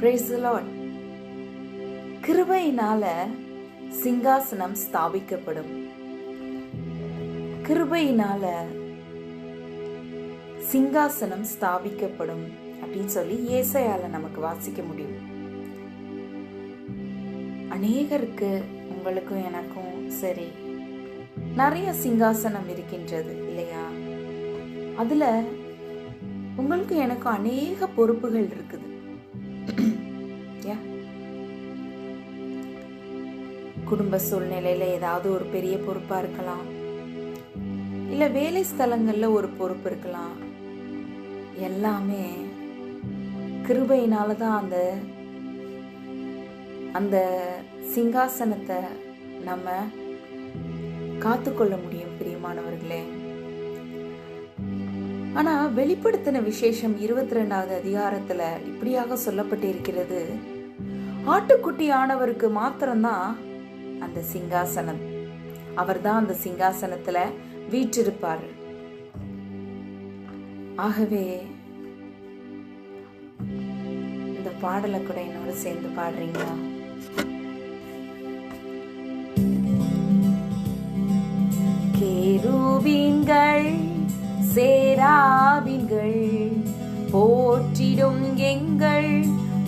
Praise the Lord. கிருபையினால சிங்காசனம் ஸ்தாபிக்கப்படும். கிருபையினால சிங்காசனம் ஸ்தாபிக்கப்படும் அப்படின்னு சொல்லி ஏசாயால நமக்கு வாசிக்க முடியும். அநேகருக்கு, உங்களுக்கும் எனக்கும் சரி, நிறைய சிங்காசனம் இருக்கின்றது இல்லையா? அதுல உங்களுக்கு எனக்கும் அநேக பொறுப்புகள் இருக்குது. குடும்ப சூழ்நிலையில ஏதாவது ஒரு பெரிய பொறுப்பா இருக்கலாம், இல்ல வேலை ஸ்தலங்கள்ல ஒரு பொறுப்பு இருக்கலாம். எல்லாமே கிருபையினாலதான் அந்த சிங்காசனத்தை நம்ம காத்துக்கொள்ள முடியும் பிரியமானவர்களே. ஆனா வெளிப்படுத்தின விசேஷம் 22வது அதிகாரத்துல இப்படியாக சொல்லப்பட்டு இருக்கிறது, ஆட்டுக்குட்டி ஆனவருக்கு மாத்திரம்தான் அந்த சிங்காசனம். அவர் தான் அந்த சிங்காசனத்துல வீற்றிருப்பார். ஆகவே இந்த பாடலை கூட என்னோட சேர்ந்து பாடுறீங்களா? கேருபீன்கள் சேராபீன்கள் போற்றிடும் எங்கள்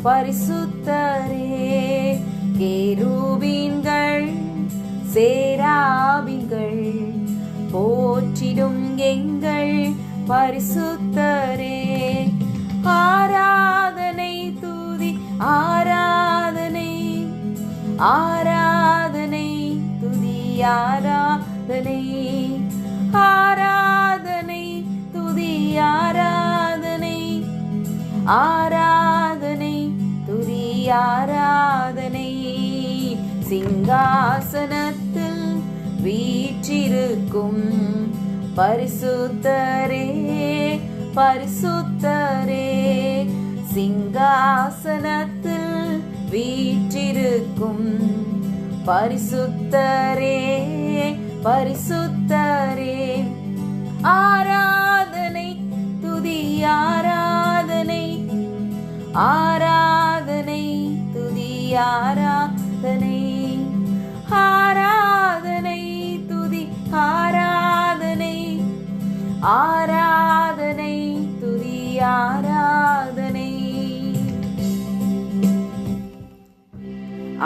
பரிசுத்தரே. கேருபீன்கள் சேராபீன்கள் போற்றிடும் எங்கள் பரிசுத்தரே. ஆராதனை துதி ஆராதனை, ஆராதனை துதி ஆராதனை, ஆராதனை துதி ஆராதனை, ஆராதனை துதி ஆராதனை. சிங்காசனத்தில் வீற்றிருக்கும் பரிசுத்தரே, பரிசுத்தரே. சிங்காசனத்தில் வீற்றிருக்கும் பரிசுத்தரே, பரிசுத்தரே. ஆராதனை துதி ஆராதனை, ஆராதனை துதி ஆராதனை, ஆராதனை துதி ஆராதனை, ஆராதனை துதி ஆராதனை.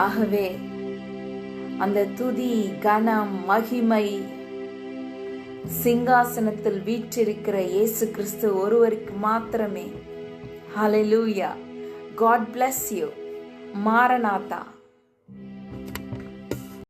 ஆகவே அந்த துதி, கனம், மகிமை சிங்காசனத்தில் வீற்றிருக்கிற இயேசு கிறிஸ்து ஒருவருக்கு மாத்திரமே. ஹல்லேலூயா. God bless you. மாரநாதா.